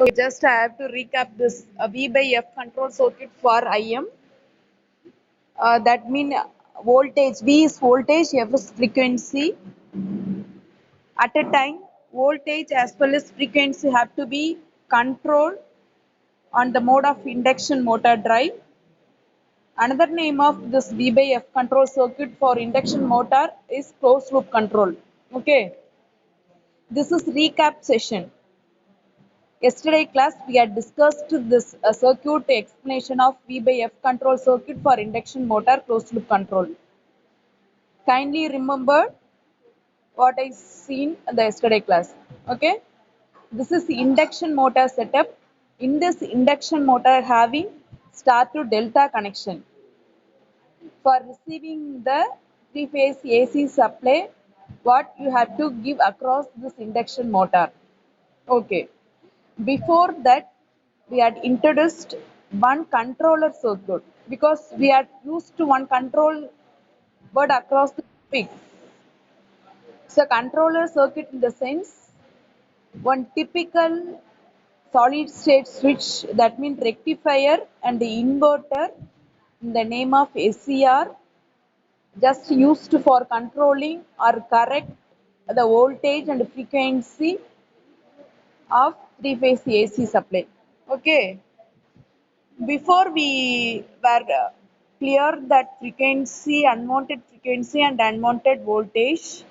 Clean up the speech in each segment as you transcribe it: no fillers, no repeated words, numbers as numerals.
Okay, just I have to recap this V by F control circuit for IM. That mean voltage V is voltage, F is frequency. At a time, voltage as well as frequency have to be controlled on the mode of induction motor drive. Another name of this V by F control circuit for induction motor is closed loop control. Okay, this is recap session. Yesterday class we had discussed this circuit explanation of V by F control circuit for induction motor closed loop control. Kindly remember what I seen in the yesterday class. Okay, this is the induction motor setup. In this induction motor having star to delta connection. For receiving the three-phase AC supply, what you have to give across this induction motor. Okay. Before that, we had introduced one controller circuit because we are used to one control word across the topic. So, controller circuit in the sense one typical solid state switch, that means rectifier and the inverter in the name of SCR, just used for controlling or correct the voltage and frequency of three-phase AC supply. Okay. Before we were clear that frequency, unwanted frequency and unwanted voltage,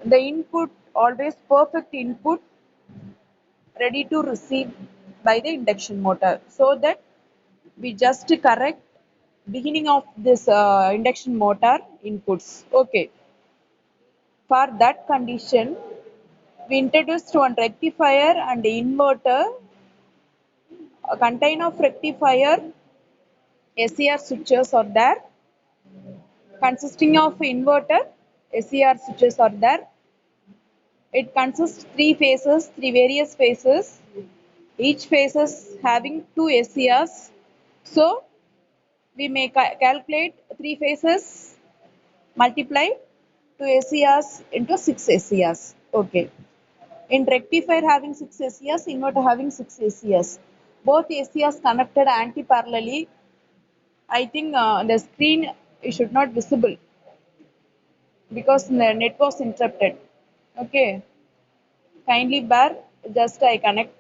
the input always perfect input ready to receive by the induction motor, so that we just correct beginning of this induction motor inputs. Okay, for that condition we introduced one rectifier and inverter. A contain of rectifier SCR switches are there, consisting of inverter SCR switches are there. It consists three various phases, each phases having two SCRs. So we may calculate three phases multiply two SCRs into six SCRs. Okay. In rectifier having six SCRs, inverter having six SCRs. Both SCRs connected anti-parallelly. I think the screen is should not visible because the net was interrupted. Okay. Kindly bear, just I connect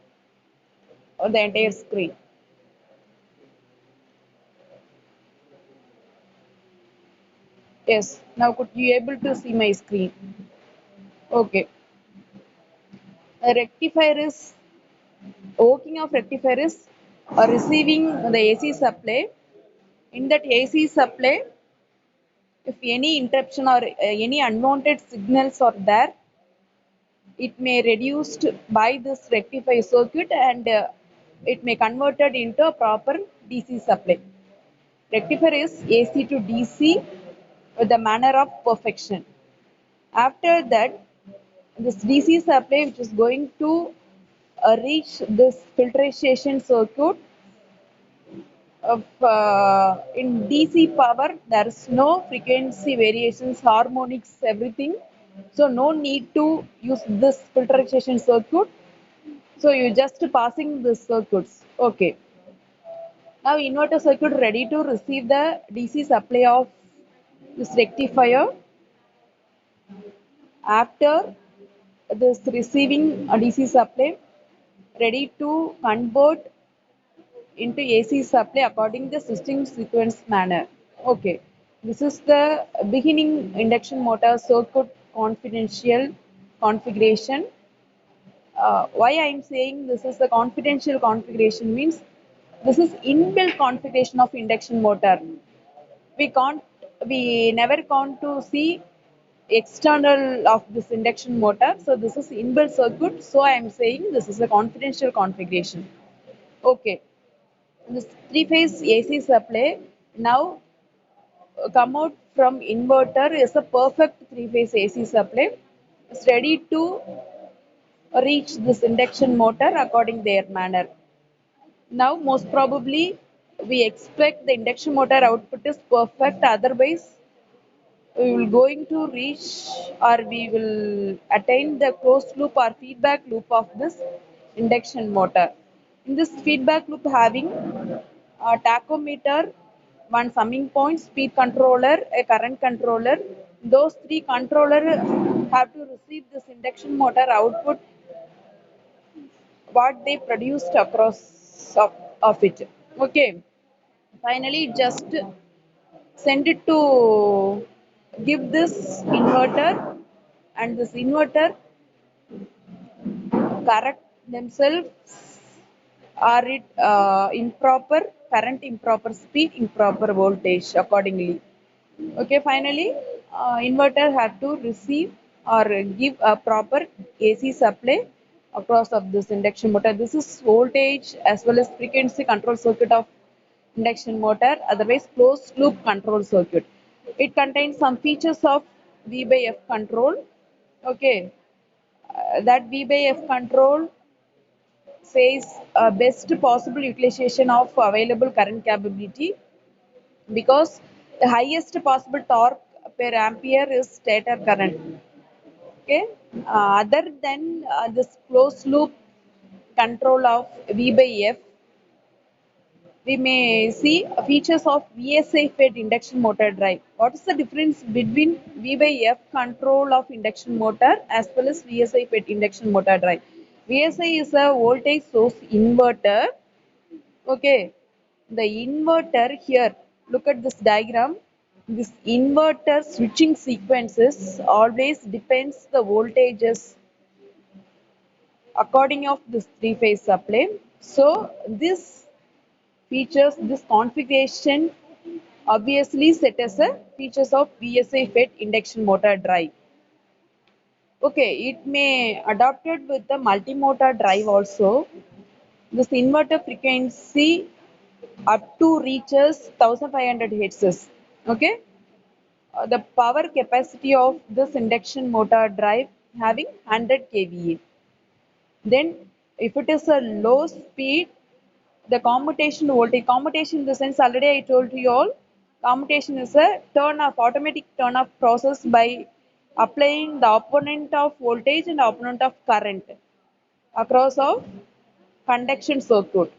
the entire screen. Yes, now could you able to see my screen? Okay. A rectifier is working of rectifier is receiving the AC supply. In that AC supply, if any interruption or any unwanted signals are there, it may reduced by this rectifier circuit and it may converted into a proper DC supply. Rectifier is AC to DC with the manner of perfection. After that, this DC supply which is going to reach this filtration circuit of in DC power, there is no frequency variations, harmonics, everything. So no need to use this filtration circuit. So you just passing the circuits. Okay. Now inverter circuit ready to receive the DC supply of this rectifier. After this receiving a DC supply, ready to convert into AC supply according to the system sequence manner. Okay, this is the beginning induction motor circuit confidential configuration. Why I am saying this is the confidential configuration means this is inbuilt configuration of induction motor. We can't, we never can't to see external of this induction motor. So this is inbuilt circuit. So I am saying this is a confidential configuration. Okay, this three-phase AC supply now come out from inverter is a perfect three-phase AC supply. It's ready to reach this induction motor according their manner. Now most probably we expect the induction motor output is perfect, otherwise we will going to reach or we will attain the closed loop or feedback loop of this induction motor. In this feedback loop having a tachometer, one summing point, speed controller, a current controller. Those three controller have to receive this induction motor output what they produced across of it. Okay. Finally, just send it to give this inverter, and this inverter correct themselves, are it improper current, improper speed, improper voltage accordingly. Okay, finally, inverter have to receive or give a proper AC supply across of this induction motor. This is voltage as well as frequency control circuit of induction motor, otherwise closed loop control circuit. It contains some features of V by F control. Okay, that V by F control says best possible utilization of available current capability, because the highest possible torque per ampere is stator current. Okay, other than this closed loop control of V by F, we may see features of VSI fed induction motor drive. What is the difference between V by F control of induction motor as well as VSI fed induction motor drive? VSI is a voltage source inverter. Okay, the inverter here, look at this diagram. This inverter switching sequences always depends the voltages according of this three-phase supply. So this features, this configuration obviously set as a features of VSI fed induction motor drive. Okay, it may adopted with the multi-motor drive also. This inverter frequency up to reaches 1500 hertz. Okay, the power capacity of this induction motor drive having 100 kVA. Then, if it is a low speed, the commutation voltage, commutation in the sense already I told you all, commutation is a turn off, automatic turn off process by applying the opponent of voltage and opponent of current across of conduction circuit.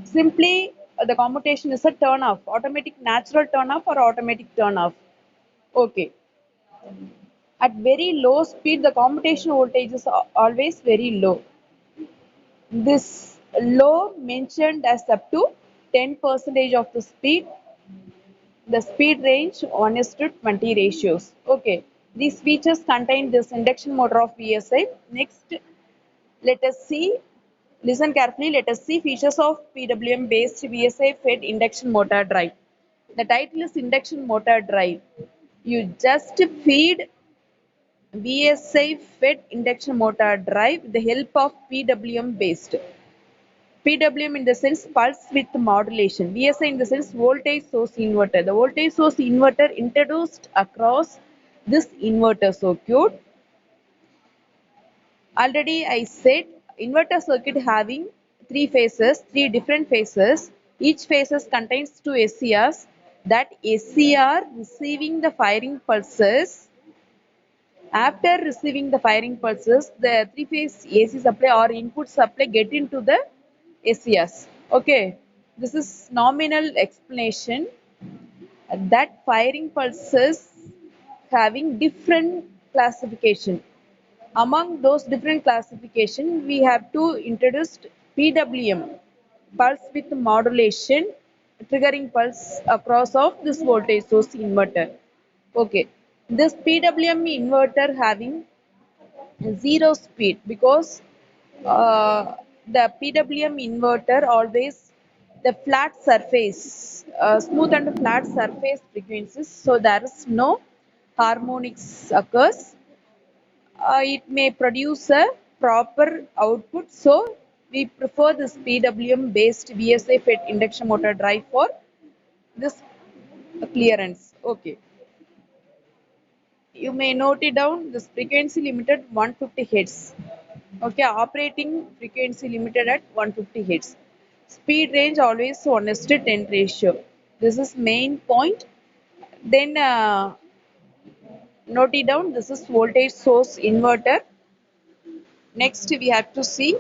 Simply, the commutation is a turn off, automatic natural turn off or automatic turn off. Okay. At very low speed, the commutation voltage is always very low. This low mentioned as up to 10 percentage of the speed, the speed range 1 is to 20 ratios. Okay. These features contain this induction motor of VSI. Next, let us see, listen carefully, let us see features of PWM based VSI fed induction motor drive. The title is induction motor drive. You just feed VSI fed induction motor drive with the help of PWM based. PWM in the sense pulse width modulation. VSI in the sense voltage source inverter. The voltage source inverter introduced across this inverter circuit. Already I said inverter circuit having three phases, three different phases. Each phases contains two SCRs. That SCR receiving the firing pulses. After receiving the firing pulses, the three-phase AC supply or input supply get into the SCRs. Okay, this is nominal explanation. That firing pulses having different classification. Among those different classification, we have to introduce PWM, pulse width modulation, triggering pulse across of this voltage source inverter. Okay, this PWM inverter having zero speed, because the PWM inverter always the flat surface, smooth and flat surface frequencies, so there is no harmonics occurs. It may produce a proper output, so we prefer this PWM based VSI fed induction motor drive for this clearance. Okay, you may note it down, this frequency limited 150 hertz. Okay, operating frequency limited at 150 hertz. Speed range always 1 is to 10 ratio. This is main point. Then note it down, this is voltage source inverter. Next we have to see